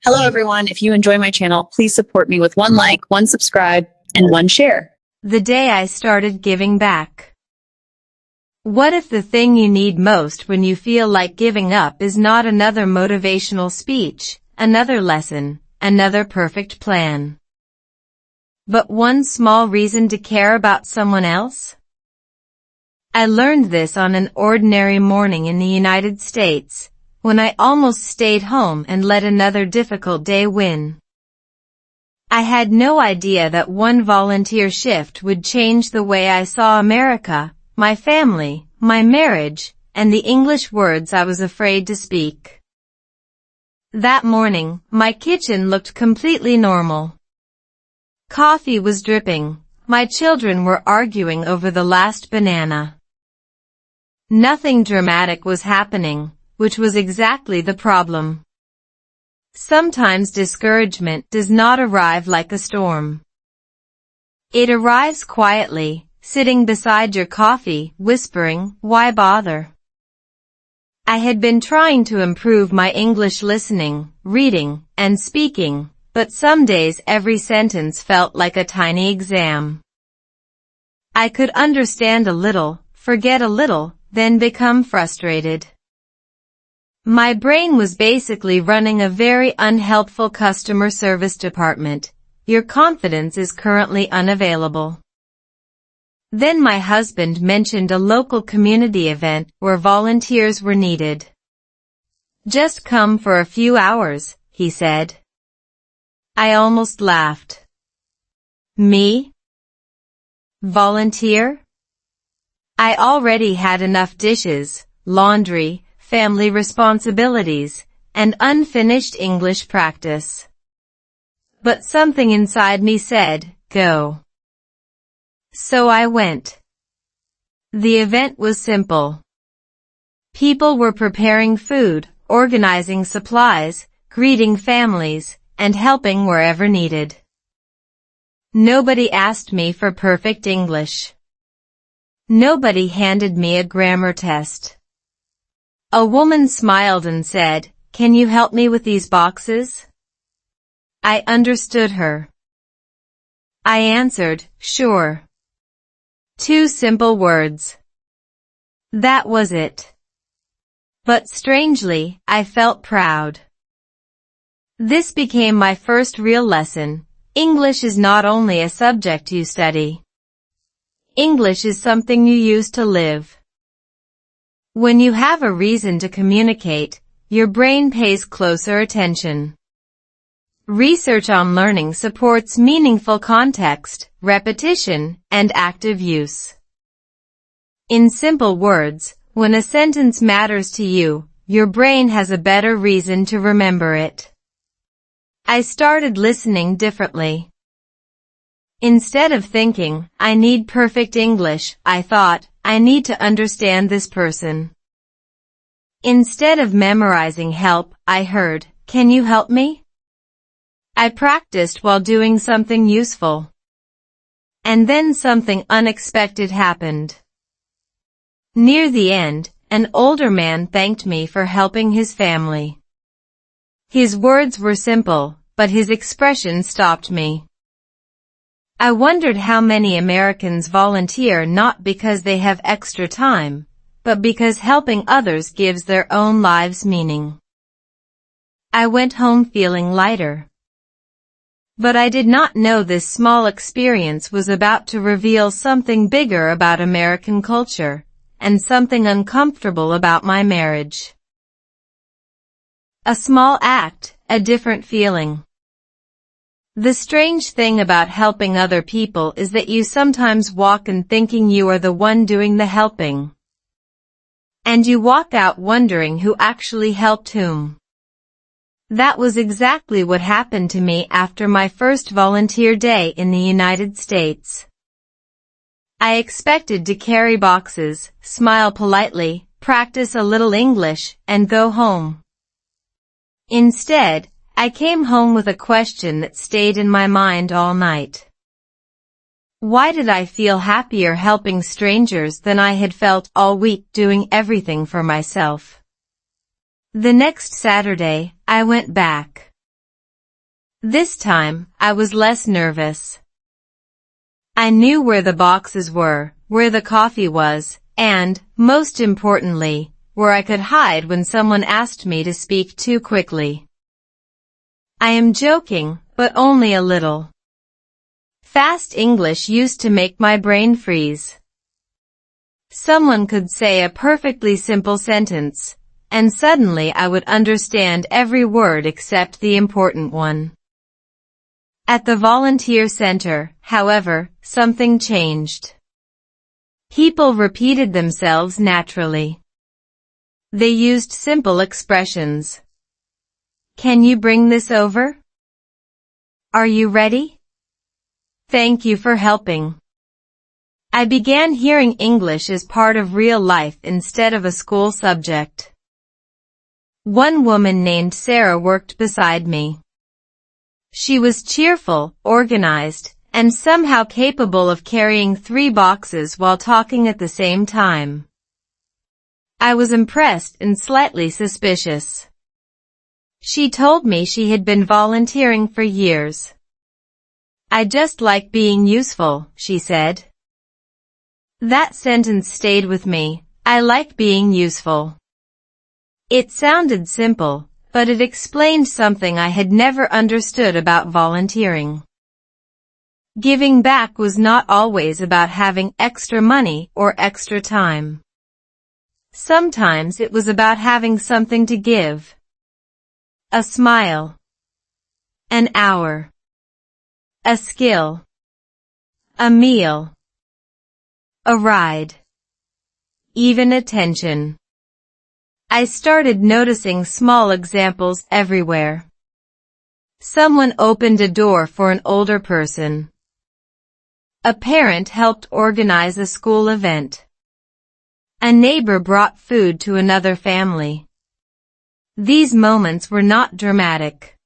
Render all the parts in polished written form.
Hello, everyone. If you enjoy my channel, please support me with one like, one subscribe, and one share. The day I started giving back. What if the thing you need most when you feel like giving up is not another motivational speech, another lesson, another perfect plan, but one small reason to care about someone else? I learned this on an ordinary morning in the United States, when I almost stayed home and let another difficult day win. I had no idea that one volunteer shift would change the way I saw America, my family, my marriage, and the English words I was afraid to speak. That morning, my kitchen looked completely normal. Coffee was dripping. My children were arguing over the last banana. Nothing dramatic was happening, which was exactly the problem. Sometimes discouragement does not arrive like a storm. It arrives quietly, sitting beside your coffee, whispering, "Why bother?" I had been trying to improve my English listening, reading, and speaking, but some days every sentence felt like a tiny exam. I could understand a little, forget a little, then become frustrated. My brain was basically running a very unhelpful customer service department. Your confidence is currently unavailable. Then my husband mentioned a local community event where volunteers were needed. "Just come for a few hours," he said. I almost laughed. Me? Volunteer? I already had enough dishes, laundry, family responsibilities, and unfinished English practice. But something inside me said, "Go." So I went. The event was simple. People were preparing food, organizing supplies, greeting families, and helping wherever needed. Nobody asked me for perfect English. Nobody handed me a grammar test. A woman smiled and said, "Can you help me with these boxes?" I understood her. I answered, "Sure." 2 simple words. That was it. But strangely, I felt proud. This became my first real lesson. English is not only a subject you study. English is something you use to live. When you have a reason to communicate, your brain pays closer attention. Research on learning supports meaningful context, repetition, and active use. In simple words, when a sentence matters to you, your brain has a better reason to remember it. I started listening differently. Instead of thinking, "I need perfect English," I thought, "I need to understand this person." Instead of memorizing help, I heard, "Can you help me?" I practiced while doing something useful. And then something unexpected happened. Near the end, an older man thanked me for helping his family. His words were simple, but his expression stopped me. I wondered how many Americans volunteer not because they have extra time, but because helping others gives their own lives meaning. I went home feeling lighter. But I did not know this small experience was about to reveal something bigger about American culture, and something uncomfortable about my marriage. A small act, a different feeling. The strange thing about helping other people is that you sometimes walk in thinking you are the one doing the helping. And you walk out wondering who actually helped whom. That was exactly what happened to me after my first volunteer day in the United States. I expected to carry boxes, smile politely, practice a little English, and go home. Instead, I came home with a question that stayed in my mind all night. Why did I feel happier helping strangers than I had felt all week doing everything for myself? The next Saturday, I went back. This time, I was less nervous. I knew where the boxes were, where the coffee was, and, most importantly, where I could hide when someone asked me to speak too quickly. I am joking, but only a little. Fast English used to make my brain freeze. Someone could say a perfectly simple sentence, and suddenly I would understand every word except the important one. At the volunteer center, however, something changed. People repeated themselves naturally. They used simple expressions. Can you bring this over? Are you ready? Thank you for helping. I began hearing English as part of real life instead of a school subject. One woman named Sarah worked beside me. She was cheerful, organized, and somehow capable of carrying 3 boxes while talking at the same time. I was impressed and slightly suspicious. She told me she had been volunteering for years. I just like being useful, she said. That sentence stayed with me. I like being useful. It sounded simple, but it explained something I had never understood about volunteering. Giving back was not always about having extra money or extra time. Sometimes it was about having something to give. A smile. An hour. A skill. A meal. A ride. Even attention. I started noticing small examples everywhere. Someone opened a door for an older person. A parent helped organize a school event. A neighbor brought food to another family. These moments were not dramatic.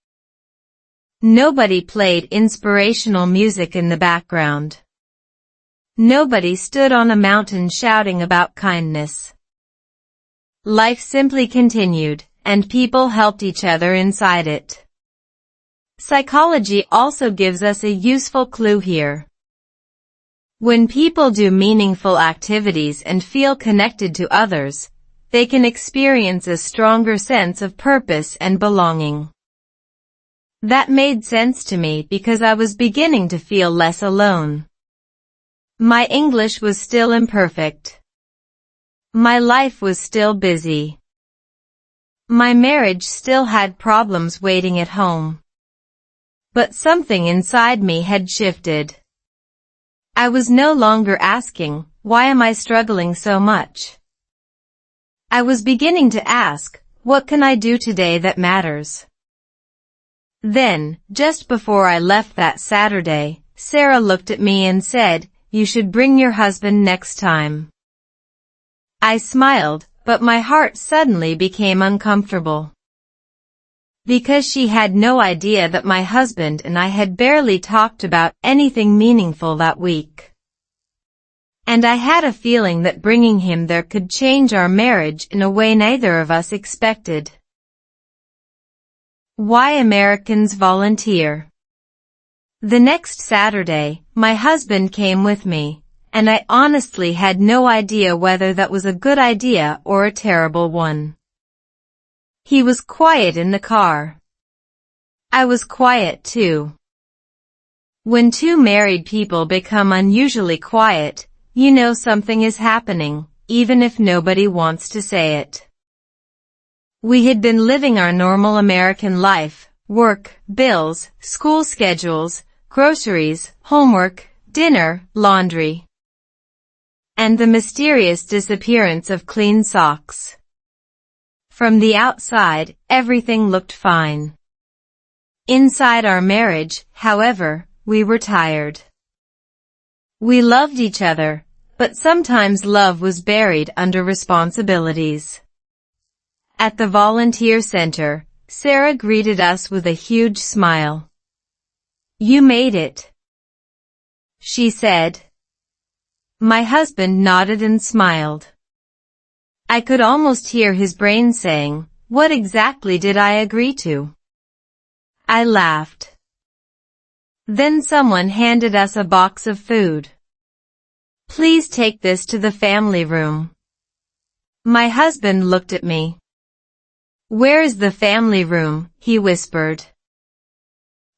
Nobody played inspirational music in the background. Nobody stood on a mountain shouting about kindness. Life simply continued, and people helped each other inside it. Psychology also gives us a useful clue here. When people do meaningful activities and feel connected to others, they can experience a stronger sense of purpose and belonging. That made sense to me because I was beginning to feel less alone. My English was still imperfect. My life was still busy. My marriage still had problems waiting at home. But something inside me had shifted. I was no longer asking, why am I struggling so much? I was beginning to ask, what can I do today that matters? Then, just before I left that Saturday, Sarah looked at me and said, you should bring your husband next time. I smiled, but my heart suddenly became uncomfortable. Because she had no idea that my husband and I had barely talked about anything meaningful that week. And I had a feeling that bringing him there could change our marriage in a way neither of us expected. Why Americans volunteer. The next Saturday, my husband came with me, and I honestly had no idea whether that was a good idea or a terrible one. He was quiet in the car. I was quiet too. When 2 married people become unusually quiet, you know something is happening, even if nobody wants to say it. We had been living our normal American life, work, bills, school schedules, groceries, homework, dinner, laundry. And the mysterious disappearance of clean socks. From the outside, everything looked fine. Inside our marriage, however, we were tired. We loved each other, but sometimes love was buried under responsibilities. At the volunteer center, Sarah greeted us with a huge smile. You made it, she said. My husband nodded and smiled. I could almost hear his brain saying, what exactly did I agree to? I laughed. Then someone handed us a box of food. "Please take this to the family room." My husband looked at me. "Where is the family room?" he whispered.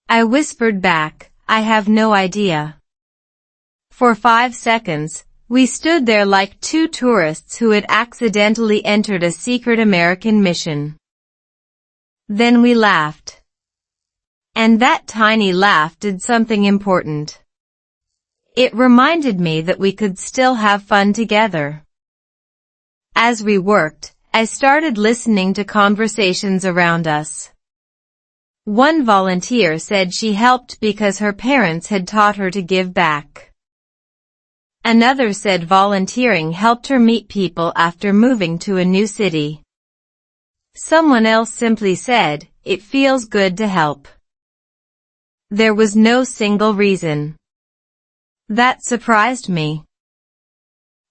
I whispered back, "I have no idea." For 5 seconds, we stood there like two tourists who had accidentally entered a secret American mission. Then we laughed. And that tiny laugh did something important. It reminded me that we could still have fun together. As we worked, I started listening to conversations around us. One volunteer said she helped because her parents had taught her to give back. Another said volunteering helped her meet people after moving to a new city. Someone else simply said, "It feels good to help." There was no single reason. That surprised me.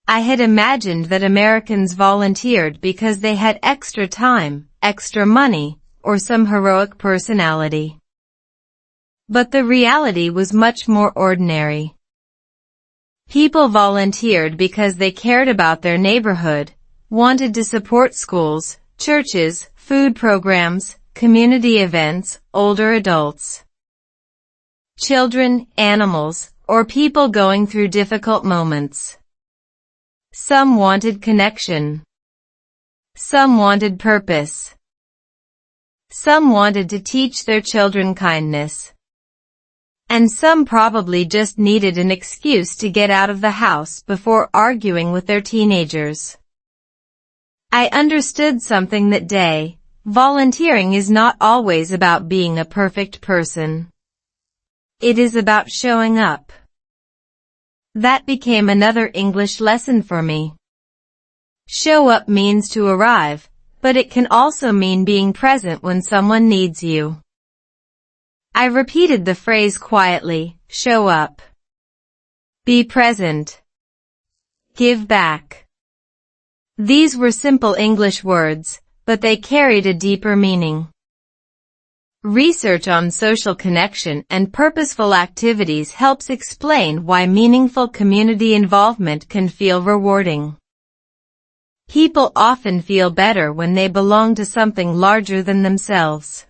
I had imagined that Americans volunteered because they had extra time, extra money, or some heroic personality. But the reality was much more ordinary. People volunteered because they cared about their neighborhood, wanted to support schools, churches, food programs, community events, older adults, children, animals, or people going through difficult moments. Some wanted connection. Some wanted purpose. Some wanted to teach their children kindness. And some probably just needed an excuse to get out of the house before arguing with their teenagers. I understood something that day. Volunteering is not always about being a perfect person. It is about showing up. That became another English lesson for me. Show up means to arrive, but it can also mean being present when someone needs you. I repeated the phrase quietly, show up. Be present. Give back. These were simple English words, but they carried a deeper meaning. Research on social connection and purposeful activities helps explain why meaningful community involvement can feel rewarding. People often feel better when they belong to something larger than themselves.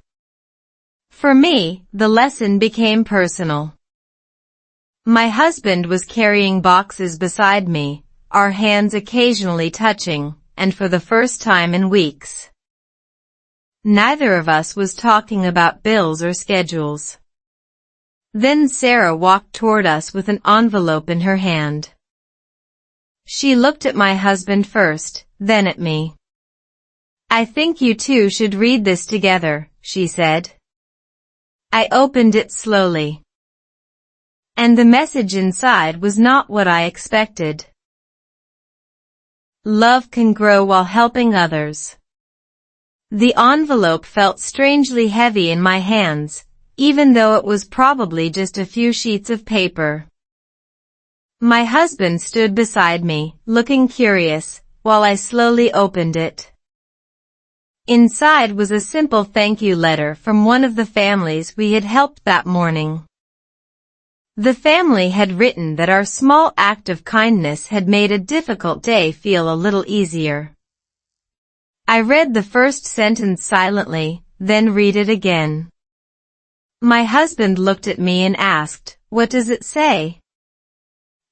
For me, the lesson became personal. My husband was carrying boxes beside me, our hands occasionally touching, and for the first time in weeks, neither of us was talking about bills or schedules. Then Sarah walked toward us with an envelope in her hand. She looked at my husband first, then at me. "I think you two should read this together," she said. I opened it slowly. And the message inside was not what I expected. Love can grow while helping others. The envelope felt strangely heavy in my hands, even though it was probably just a few sheets of paper. My husband stood beside me, looking curious, while I slowly opened it. Inside was a simple thank you letter from one of the families we had helped that morning. The family had written that our small act of kindness had made a difficult day feel a little easier. I read the first sentence silently, then read it again. My husband looked at me and asked, "What does it say?"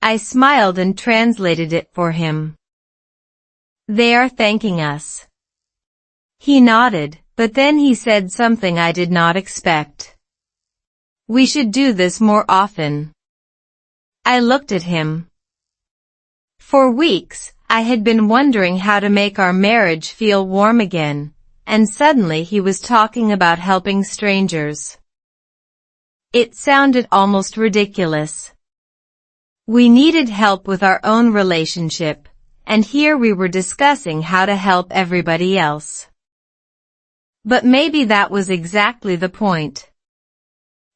I smiled and translated it for him. "They are thanking us." He nodded, but then he said something I did not expect. "We should do this more often." I looked at him. For weeks, I had been wondering how to make our marriage feel warm again, and suddenly he was talking about helping strangers. It sounded almost ridiculous. We needed help with our own relationship, and here we were discussing how to help everybody else. But maybe that was exactly the point.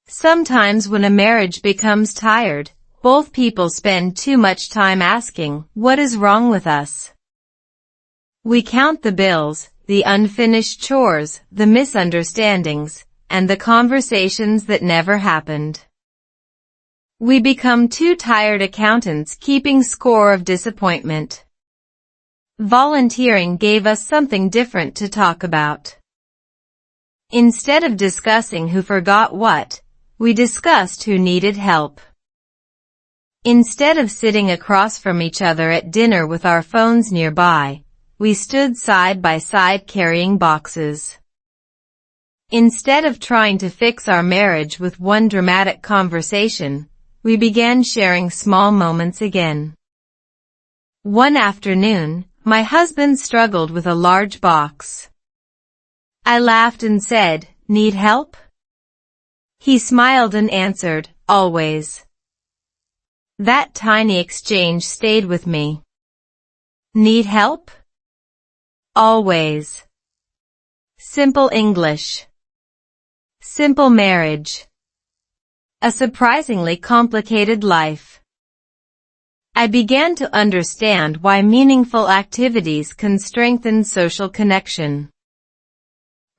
Sometimes when a marriage becomes tired, both people spend too much time asking, "What is wrong with us?" We count the bills, the unfinished chores, the misunderstandings, and the conversations that never happened. We become two tired accountants keeping score of disappointment. Volunteering gave us something different to talk about. Instead of discussing who forgot what, we discussed who needed help. Instead of sitting across from each other at dinner with our phones nearby, we stood side by side carrying boxes. Instead of trying to fix our marriage with one dramatic conversation, we began sharing small moments again. One afternoon, my husband struggled with a large box. I laughed and said, "Need help?" He smiled and answered, "Always." That tiny exchange stayed with me. Need help? Always. Simple English. Simple marriage. A surprisingly complicated life. I began to understand why meaningful activities can strengthen social connection.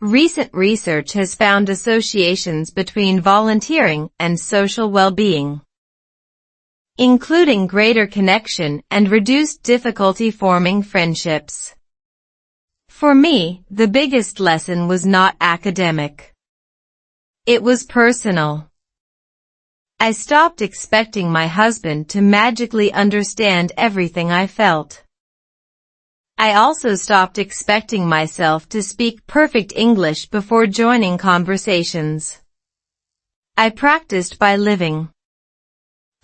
Recent research has found associations between volunteering and social well-being, including greater connection and reduced difficulty forming friendships. For me, the biggest lesson was not academic. It was personal. I stopped expecting my husband to magically understand everything I felt. I also stopped expecting myself to speak perfect English before joining conversations. I practiced by living.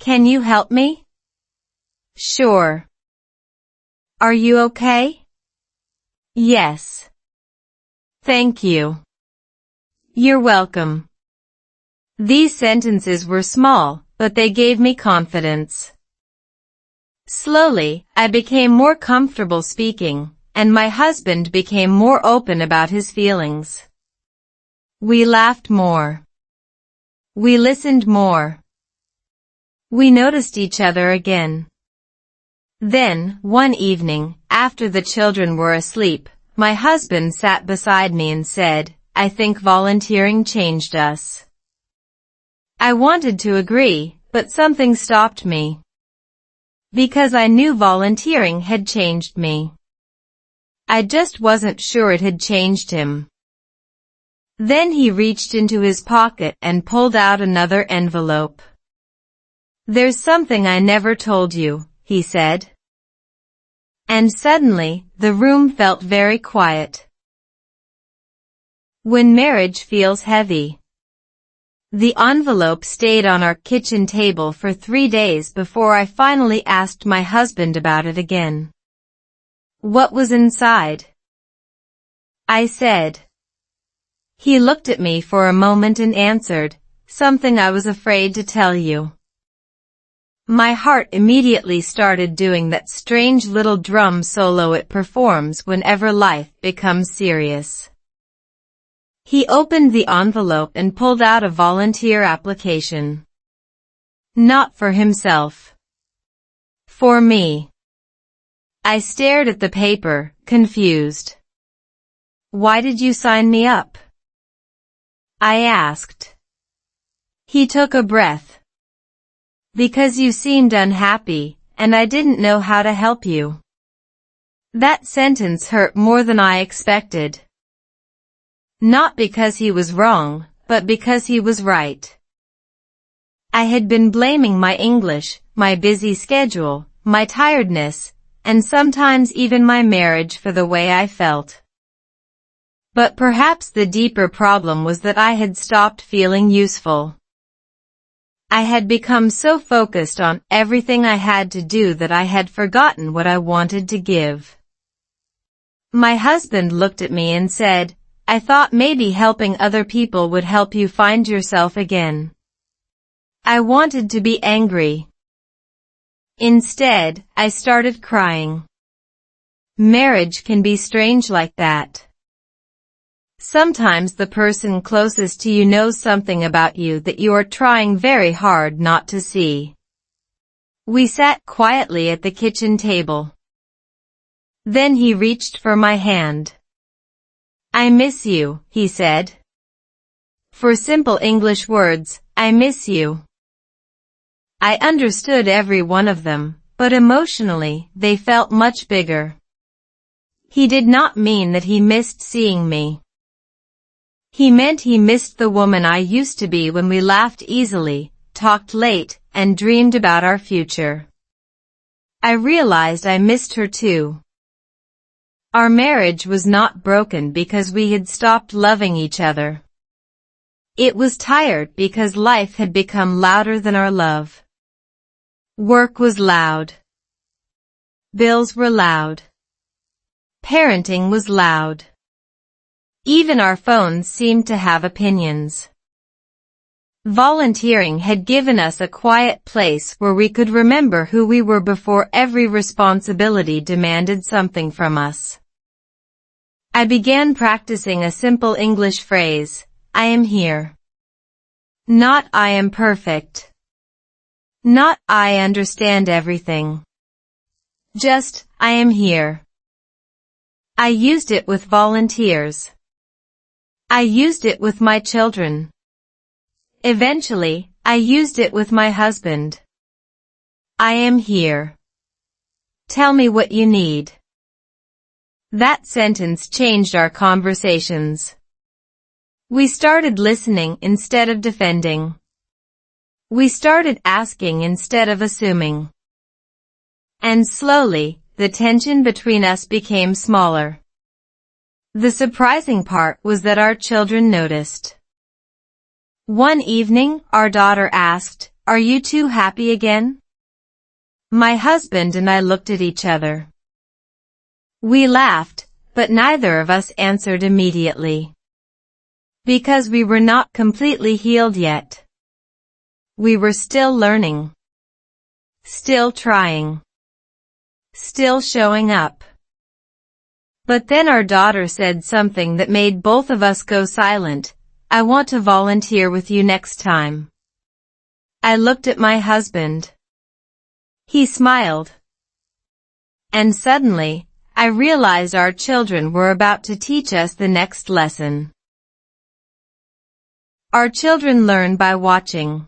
Can you help me? Sure. Are you okay? Yes. Thank you. You're welcome. These sentences were small, but they gave me confidence. Slowly, I became more comfortable speaking, and my husband became more open about his feelings. We laughed more. We listened more. We noticed each other again. Then, one evening, after the children were asleep, my husband sat beside me and said, "I think volunteering changed us." I wanted to agree, but something stopped me. Because I knew volunteering had changed me. I just wasn't sure it had changed him. Then he reached into his pocket and pulled out another envelope. "There's something I never told you," he said. And suddenly, the room felt very quiet. When marriage feels heavy. The envelope stayed on our kitchen table for 3 days before I finally asked my husband about it again. What was inside? I said. He looked at me for a moment and answered, "Something I was afraid to tell you." My heart immediately started doing that strange little drum solo it performs whenever life becomes serious. He opened the envelope and pulled out a volunteer application. Not for himself. For me. I stared at the paper, confused. "Why did you sign me up?" I asked. He took a breath. "Because you seemed unhappy, and I didn't know how to help you." That sentence hurt more than I expected. Not because he was wrong, but because he was right. I had been blaming my English, my busy schedule, my tiredness, and sometimes even my marriage for the way I felt. But perhaps the deeper problem was that I had stopped feeling useful. I had become so focused on everything I had to do that I had forgotten what I wanted to give. My husband looked at me and said, "I thought maybe helping other people would help you find yourself again." I wanted to be angry. Instead, I started crying. Marriage can be strange like that. Sometimes the person closest to you knows something about you that you are trying very hard not to see. We sat quietly at the kitchen table. Then he reached for my hand. "I miss you," he said. For simple English words, I miss you. I understood every one of them, but emotionally, they felt much bigger. He did not mean that he missed seeing me. He meant he missed the woman I used to be when we laughed easily, talked late, and dreamed about our future. I realized I missed her too. Our marriage was not broken because we had stopped loving each other. It was tired because life had become louder than our love. Work was loud. Bills were loud. Parenting was loud. Even our phones seemed to have opinions. Volunteering had given us a quiet place where we could remember who we were before every responsibility demanded something from us. I began practicing a simple English phrase, I am here. Not I am perfect. Not I understand everything. Just, I am here. I used it with volunteers. I used it with my children. Eventually, I used it with my husband. I am here. Tell me what you need. That sentence changed our conversations. We started listening instead of defending. We started asking instead of assuming. And slowly, the tension between us became smaller. The surprising part was that our children noticed. One evening, our daughter asked, "Are you two happy again?" My husband and I looked at each other. We laughed, but neither of us answered immediately. Because we were not completely healed yet. We were still learning. Still trying. Still showing up. But then our daughter said something that made both of us go silent. I want to volunteer with you next time. I looked at my husband. He smiled. And suddenly, I realized our children were about to teach us the next lesson. Our children learn by watching.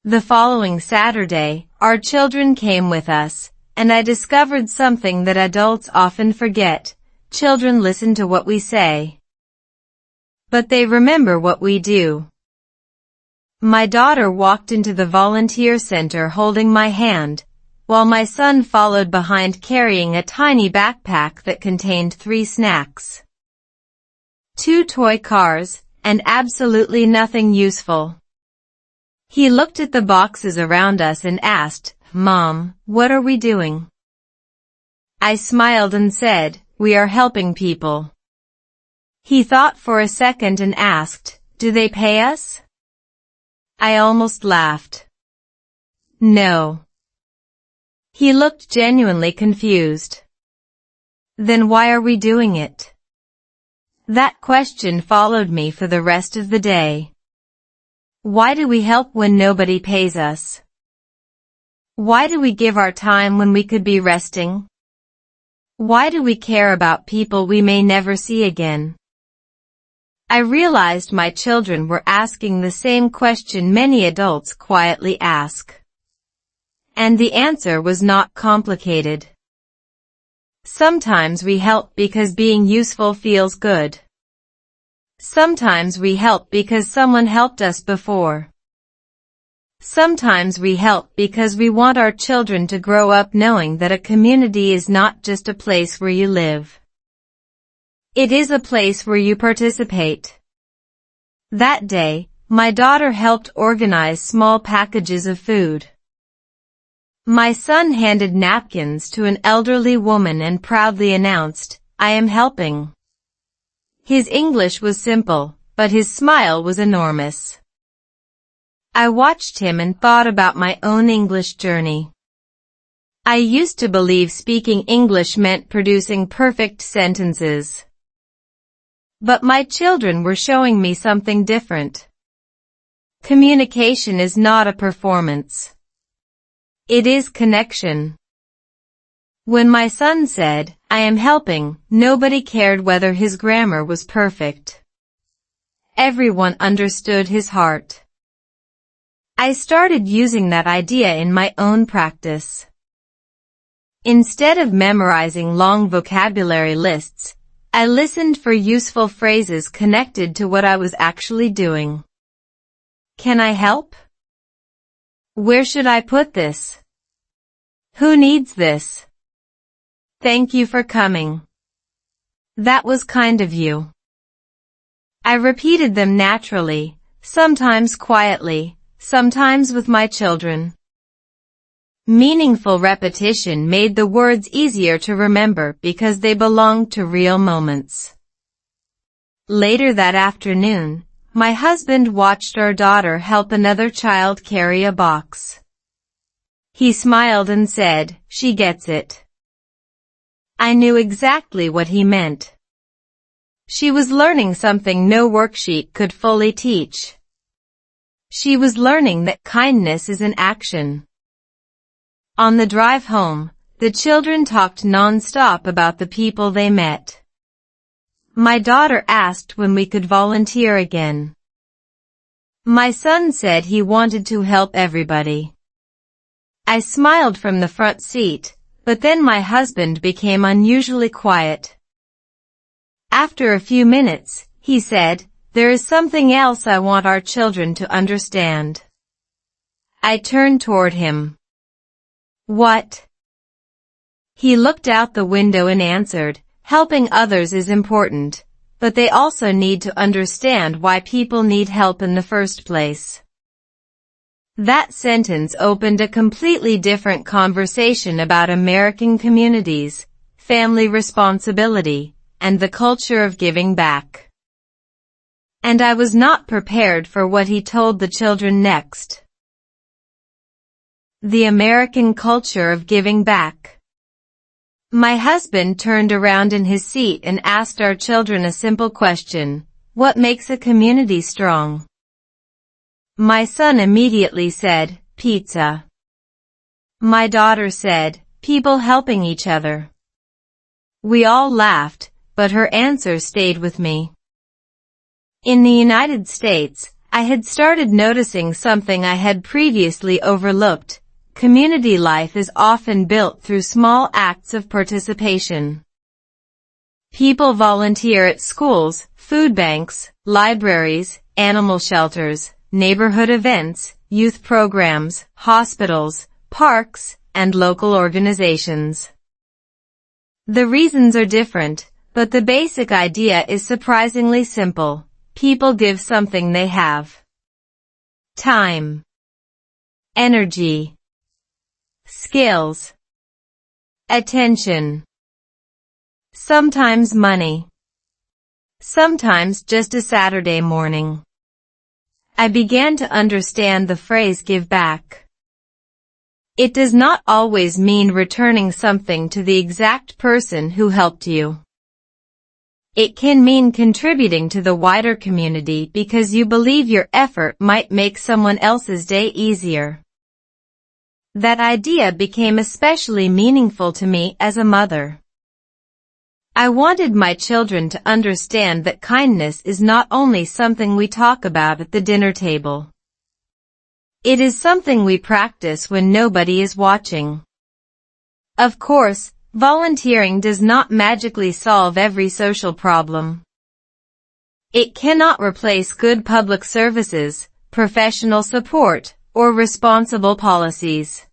The following Saturday, our children came with us, and I discovered something that adults often forget. Children listen to what we say. But they remember what we do. My daughter walked into the volunteer center holding my hand, while my son followed behind carrying a tiny backpack that contained 3 snacks. 2 toy cars, and absolutely nothing useful. He looked at the boxes around us and asked, "Mom, what are we doing?" I smiled and said, "We are helping people." He thought for a second and asked, "Do they pay us?" I almost laughed. No. He looked genuinely confused. Then why are we doing it? That question followed me for the rest of the day. Why do we help when nobody pays us? Why do we give our time when we could be resting? Why do we care about people we may never see again? I realized my children were asking the same question many adults quietly ask. And the answer was not complicated. Sometimes we help because being useful feels good. Sometimes we help because someone helped us before. Sometimes we help because we want our children to grow up knowing that a community is not just a place where you live. It is a place where you participate. That day, my daughter helped organize small packages of food. My son handed napkins to an elderly woman and proudly announced, "I am helping." His English was simple, but his smile was enormous. I watched him and thought about my own English journey. I used to believe speaking English meant producing perfect sentences. But my children were showing me something different. Communication is not a performance. It is connection. When my son said, "I am helping," nobody cared whether his grammar was perfect. Everyone understood his heart. I started using that idea in my own practice. Instead of memorizing long vocabulary lists, I listened for useful phrases connected to what I was actually doing. Can I help? Where should I put this? Who needs this? Thank you for coming. That was kind of you. I repeated them naturally, sometimes quietly, sometimes with my children. Meaningful repetition made the words easier to remember because they belonged to real moments. Later that afternoon, my husband watched our daughter help another child carry a box. He smiled and said, "She gets it." I knew exactly what he meant. She was learning something no worksheet could fully teach. She was learning that kindness is an action. On the drive home, the children talked non-stop about the people they met. My daughter asked when we could volunteer again. My son said he wanted to help everybody. I smiled from the front seat, but then my husband became unusually quiet. After a few minutes, he said, "There is something else I want our children to understand." I turned toward him. "What?" He looked out the window and answered, "Helping others is important, but they also need to understand why people need help in the first place." That sentence opened a completely different conversation about American communities, family responsibility, and the culture of giving back. And I was not prepared for what he told the children next. The American culture of giving back. My husband turned around in his seat and asked our children a simple question: what makes a community strong? My son immediately said, "Pizza." My daughter said, "People helping each other." We all laughed, but her answer stayed with me. In the United States, I had started noticing something I had previously overlooked. Community life is often built through small acts of participation. People volunteer at schools, food banks, libraries, animal shelters, neighborhood events, youth programs, hospitals, parks, and local organizations. The reasons are different, but the basic idea is surprisingly simple. People give something they have. Time, energy, skills, attention, sometimes money, sometimes just a Saturday morning. I began to understand the phrase "give back." It does not always mean returning something to the exact person who helped you. It can mean contributing to the wider community because you believe your effort might make someone else's day easier. That idea became especially meaningful to me as a mother. I wanted my children to understand that kindness is not only something we talk about at the dinner table. It is something we practice when nobody is watching. Of course, volunteering does not magically solve every social problem. It cannot replace good public services, professional support, or responsible policies.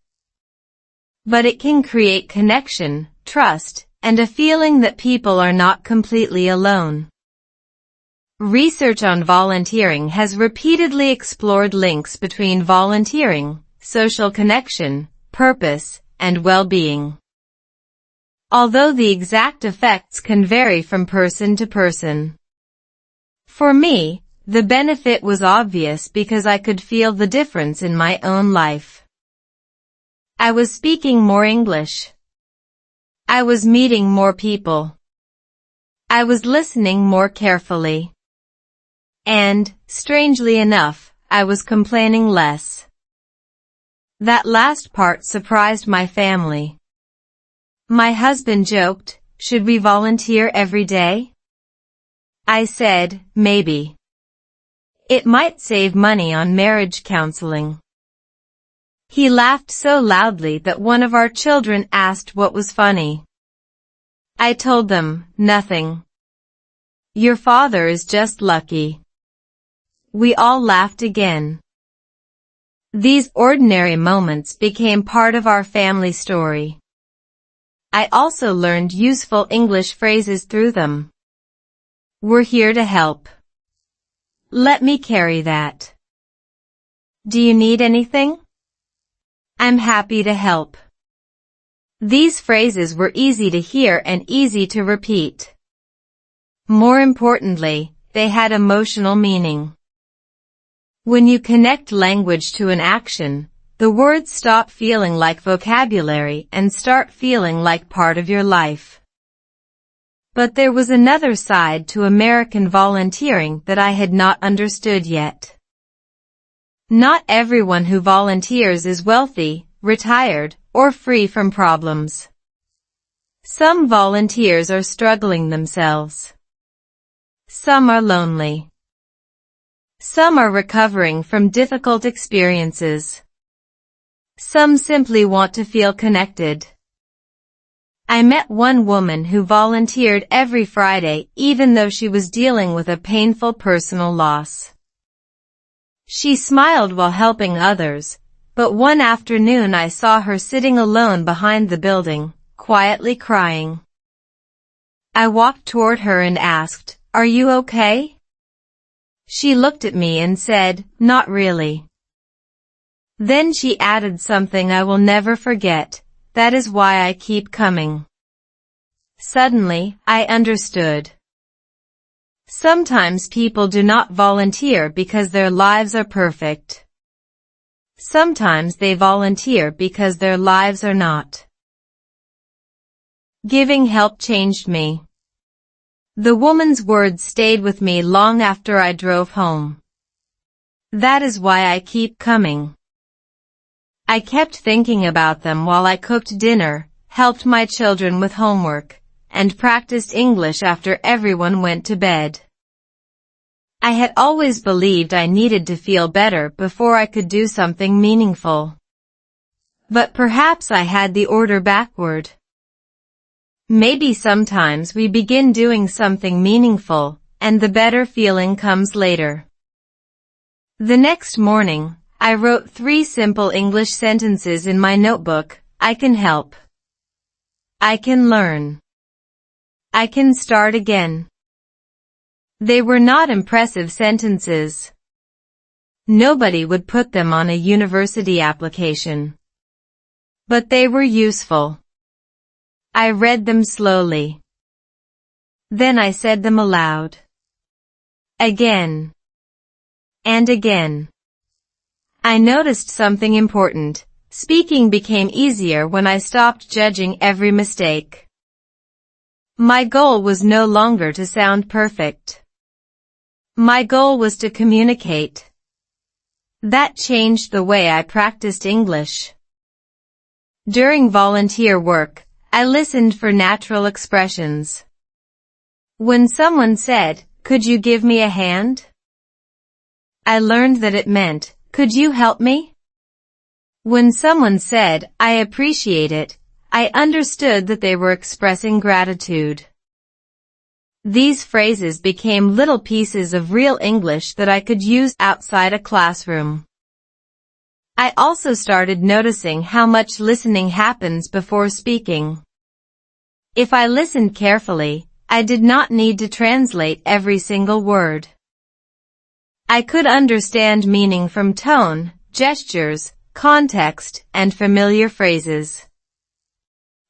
But it can create connection, trust, and a feeling that people are not completely alone. Research on volunteering has repeatedly explored links between volunteering, social connection, purpose, and well-being. Although the exact effects can vary from person to person. For me, the benefit was obvious because I could feel the difference in my own life. I was speaking more English. I was meeting more people. I was listening more carefully. And, strangely enough, I was complaining less. That last part surprised my family. My husband joked, "Should we volunteer every day?" I said, "Maybe. It might save money on marriage counseling." He laughed so loudly that one of our children asked what was funny. I told them, nothing. Your father is just lucky. We all laughed again. These ordinary moments became part of our family story. I also learned useful English phrases through them. We're here to help. Let me carry that. Do you need anything? I'm happy to help. These phrases were easy to hear and easy to repeat. More importantly, they had emotional meaning. When you connect language to an action, the words stop feeling like vocabulary and start feeling like part of your life. But there was another side to American volunteering that I had not understood yet. Not everyone who volunteers is wealthy, retired, or free from problems. Some volunteers are struggling themselves. Some are lonely. Some are recovering from difficult experiences. Some simply want to feel connected. I met one woman who volunteered every Friday even though she was dealing with a painful personal loss. She smiled while helping others, but one afternoon I saw her sitting alone behind the building, quietly crying. I walked toward her and asked, "Are you okay?" She looked at me and said, "Not really." Then she added something I will never forget, "That is why I keep coming." Suddenly, I understood. Sometimes people do not volunteer because their lives are perfect. Sometimes they volunteer because their lives are not. Giving help changed me. The woman's words stayed with me long after I drove home. That is why I keep coming. I kept thinking about them while I cooked dinner, helped my children with homework, and practiced English after everyone went to bed. I had always believed I needed to feel better before I could do something meaningful. But perhaps I had the order backward. Maybe sometimes we begin doing something meaningful, and the better feeling comes later. The next morning, I wrote 3 simple English sentences in my notebook. I can help. I can learn. I can start again. They were not impressive sentences. Nobody would put them on a university application. But they were useful. I read them slowly. Then I said them aloud. Again. And again. I noticed something important. Speaking became easier when I stopped judging every mistake. My goal was no longer to sound perfect. My goal was to communicate. That changed the way I practiced English. During volunteer work, I listened for natural expressions. When someone said, "Could you give me a hand?" I learned that it meant, "Could you help me?" When someone said, "I appreciate it," I understood that they were expressing gratitude. These phrases became little pieces of real English that I could use outside a classroom. I also started noticing how much listening happens before speaking. If I listened carefully, I did not need to translate every single word. I could understand meaning from tone, gestures, context, and familiar phrases.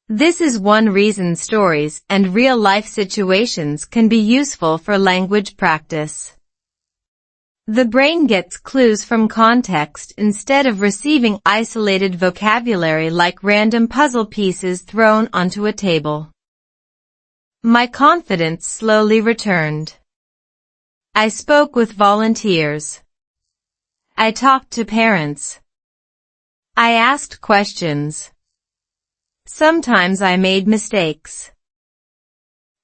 This is one reason stories and real-life situations can be useful for language practice. The brain gets clues from context instead of receiving isolated vocabulary like random puzzle pieces thrown onto a table. My confidence slowly returned. I spoke with volunteers. I talked to parents. I asked questions. Sometimes I made mistakes.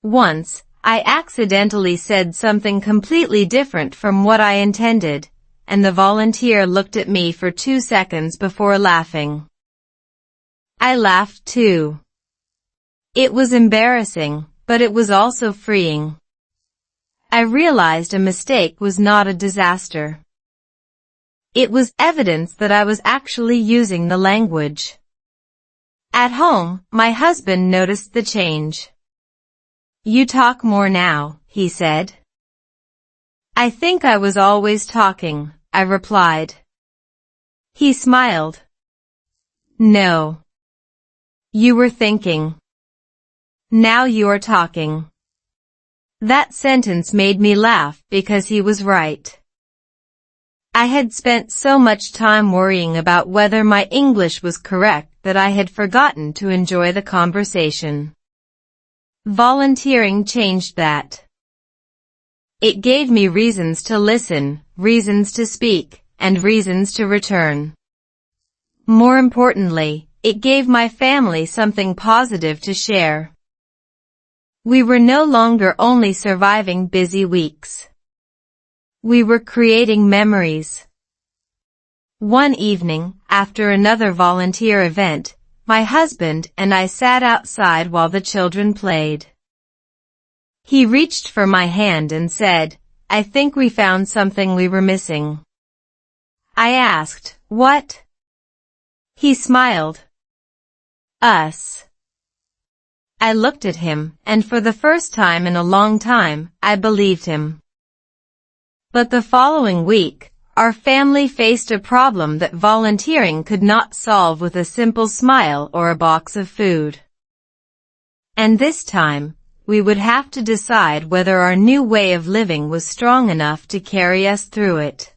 Once, I accidentally said something completely different from what I intended, and the volunteer looked at me for 2 seconds before laughing. I laughed too. It was embarrassing, but it was also freeing. I realized a mistake was not a disaster. It was evidence that I was actually using the language. At home, my husband noticed the change. "You talk more now," he said. "I think I was always talking," I replied. He smiled. "No. You were thinking. Now you're talking." That sentence made me laugh because he was right. I had spent so much time worrying about whether my English was correct that I had forgotten to enjoy the conversation. Volunteering changed that. It gave me reasons to listen, reasons to speak, and reasons to return. More importantly, it gave my family something positive to share. We were no longer only surviving busy weeks. We were creating memories. One evening, after another volunteer event, my husband and I sat outside while the children played. He reached for my hand and said, "I think we found something we were missing." I asked, "What?" He smiled. "Us." I looked at him, and for the first time in a long time, I believed him. But the following week, our family faced a problem that volunteering could not solve with a simple smile or a box of food. And this time, we would have to decide whether our new way of living was strong enough to carry us through it.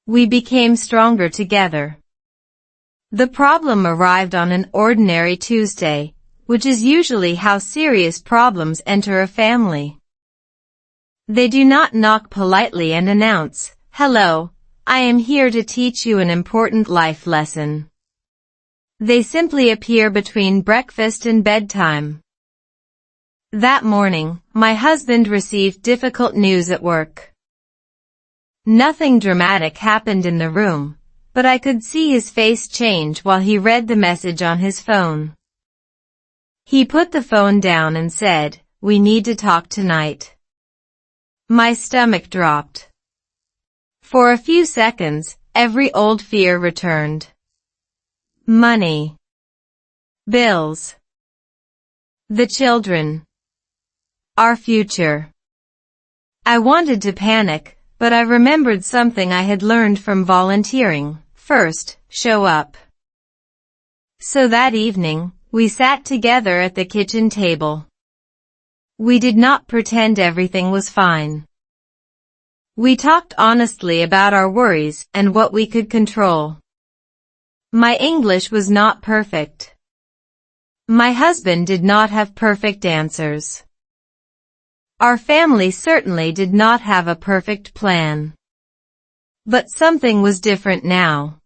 We became stronger together. The problem arrived on an ordinary Tuesday, which is usually how serious problems enter a family. They do not knock politely and announce, "Hello, I am here to teach you an important life lesson." They simply appear between breakfast and bedtime. That morning, my husband received difficult news at work. Nothing dramatic happened in the room, but I could see his face change while he read the message on his phone. He put the phone down and said, "We need to talk tonight." My stomach dropped. For a few seconds, every old fear returned. Money. Bills. The children. Our future. I wanted to panic, but I remembered something I had learned from volunteering. First, show up. So that evening, we sat together at the kitchen table. We did not pretend everything was fine. We talked honestly about our worries and what we could control. My English was not perfect. My husband did not have perfect answers. Our family certainly did not have a perfect plan. But something was different now.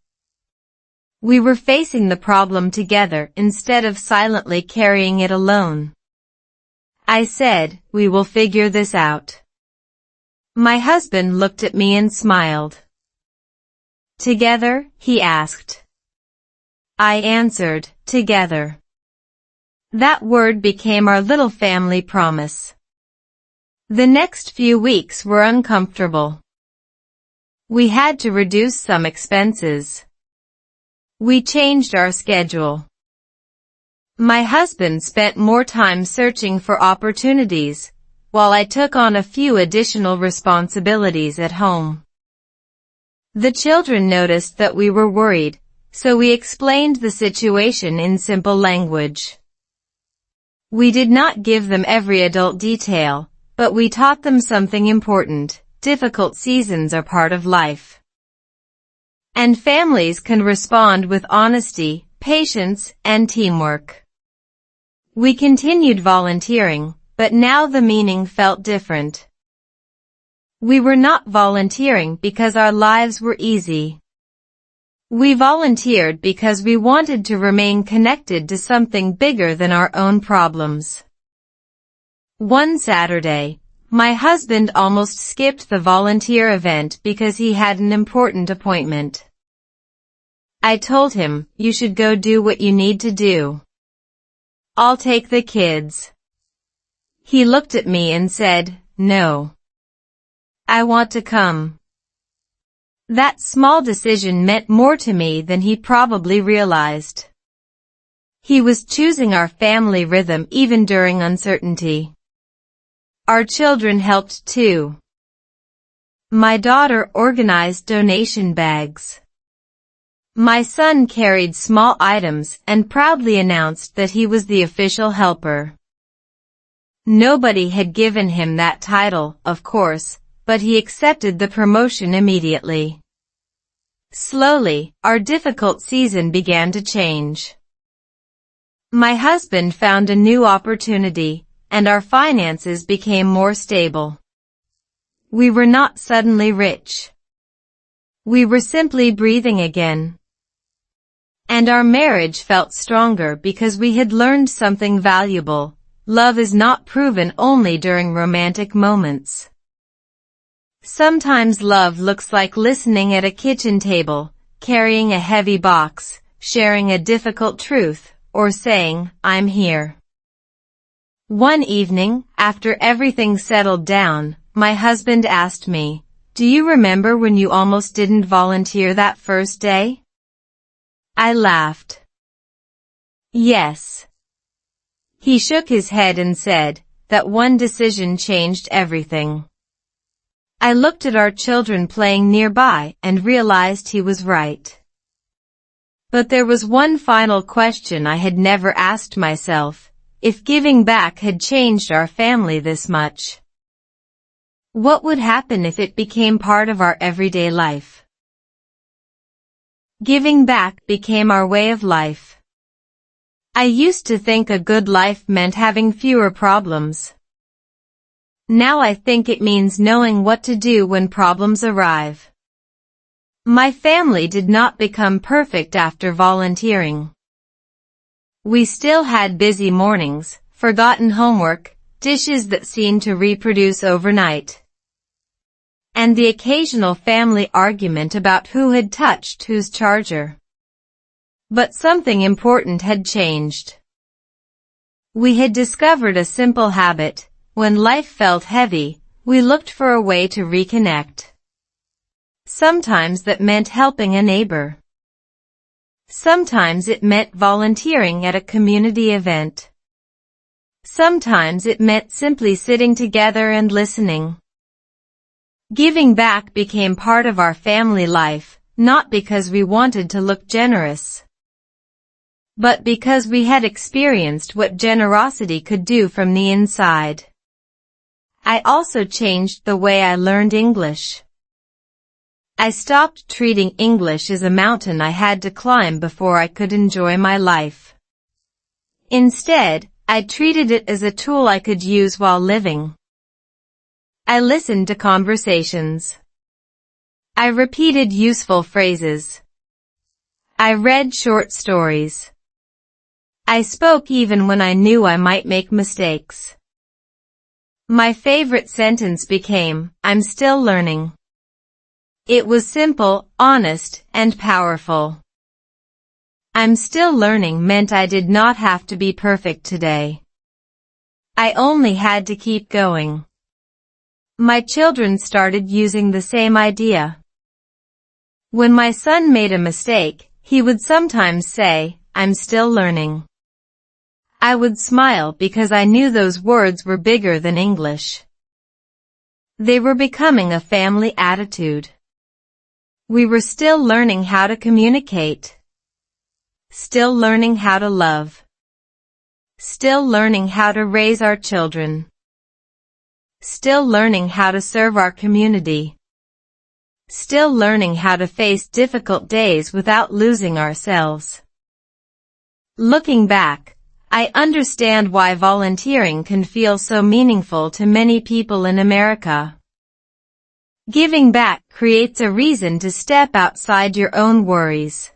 We were facing the problem together instead of silently carrying it alone. I said, "We will figure this out." My husband looked at me and smiled. "Together?" he asked. I answered, "Together." That word became our little family promise. The next few weeks were uncomfortable. We had to reduce some expenses. We changed our schedule. My husband spent more time searching for opportunities, while I took on a few additional responsibilities at home. The children noticed that we were worried, so we explained the situation in simple language. We did not give them every adult detail, but we taught them something important. Difficult seasons are part of life. And families can respond with honesty, patience, and teamwork. We continued volunteering, but now the meaning felt different. We were not volunteering because our lives were easy. We volunteered because we wanted to remain connected to something bigger than our own problems. One Saturday, my husband almost skipped the volunteer event because he had an important appointment. I told him, "You should go do what you need to do. I'll take the kids." He looked at me and said, "No. I want to come." That small decision meant more to me than he probably realized. He was choosing our family rhythm even during uncertainty. Our children helped too. My daughter organized donation bags. My son carried small items and proudly announced that he was the official helper. Nobody had given him that title, of course, but he accepted the promotion immediately. Slowly, our difficult season began to change. My husband found a new opportunity, and our finances became more stable. We were not suddenly rich. We were simply breathing again. And our marriage felt stronger because we had learned something valuable. Love is not proven only during romantic moments. Sometimes love looks like listening at a kitchen table, carrying a heavy box, sharing a difficult truth, or saying, "I'm here." One evening, after everything settled down, my husband asked me, "Do you remember when you almost didn't volunteer that first day?" I laughed. "Yes." He shook his head and said, "That one decision changed everything." I looked at our children playing nearby and realized he was right. But there was one final question I had never asked myself: if giving back had changed our family this much, what would happen if it became part of our everyday life? Giving back became our way of life. I used to think a good life meant having fewer problems. Now I think it means knowing what to do when problems arrive. My family did not become perfect after volunteering. We still had busy mornings, forgotten homework, dishes that seemed to reproduce overnight, and the occasional family argument about who had touched whose charger. But something important had changed. We had discovered a simple habit: when life felt heavy, we looked for a way to reconnect. Sometimes that meant helping a neighbor. Sometimes it meant volunteering at a community event. Sometimes it meant simply sitting together and listening. Giving back became part of our family life, not because we wanted to look generous, but because we had experienced what generosity could do from the inside. I also changed the way I learned English. I stopped treating English as a mountain I had to climb before I could enjoy my life. Instead, I treated it as a tool I could use while living. I listened to conversations. I repeated useful phrases. I read short stories. I spoke even when I knew I might make mistakes. My favorite sentence became, "I'm still learning." It was simple, honest, and powerful. "I'm still learning" meant I did not have to be perfect today. I only had to keep going. My children started using the same idea. When my son made a mistake, he would sometimes say, "I'm still learning." I would smile because I knew those words were bigger than English. They were becoming a family attitude. We were still learning how to communicate. Still learning how to love. Still learning how to raise our children. Still learning how to serve our community. Still learning how to face difficult days without losing ourselves. Looking back, I understand why volunteering can feel so meaningful to many people in America. Giving back creates a reason to step outside your own worries.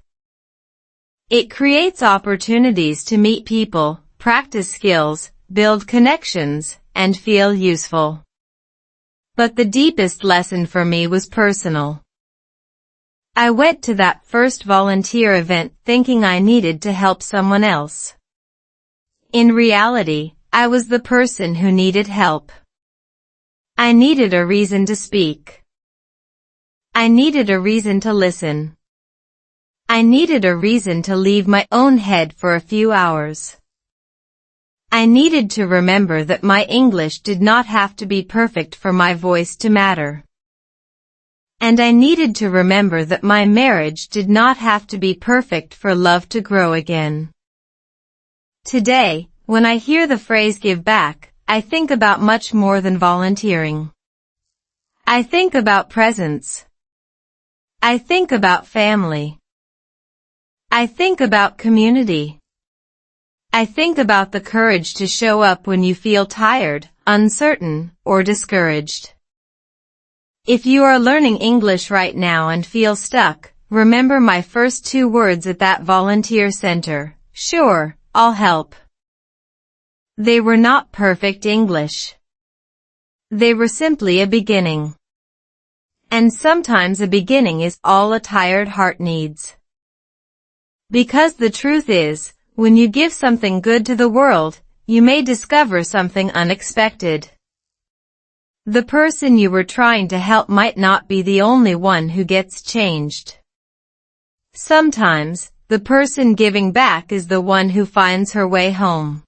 It creates opportunities to meet people, practice skills, build connections, and feel useful. But the deepest lesson for me was personal. I went to that first volunteer event thinking I needed to help someone else. In reality, I was the person who needed help. I needed a reason to speak. I needed a reason to listen. I needed a reason to leave my own head for a few hours. I needed to remember that my English did not have to be perfect for my voice to matter. And I needed to remember that my marriage did not have to be perfect for love to grow again. Today, when I hear the phrase give back, I think about much more than volunteering. I think about presence. I think about family. I think about community. I think about the courage to show up when you feel tired, uncertain, or discouraged. If you are learning English right now and feel stuck, remember my first 2 words at that volunteer center: sure, I'll help. They were not perfect English. They were simply a beginning. And sometimes a beginning is all a tired heart needs. Because the truth is, when you give something good to the world, you may discover something unexpected. The person you were trying to help might not be the only one who gets changed. Sometimes, the person giving back is the one who finds her way home.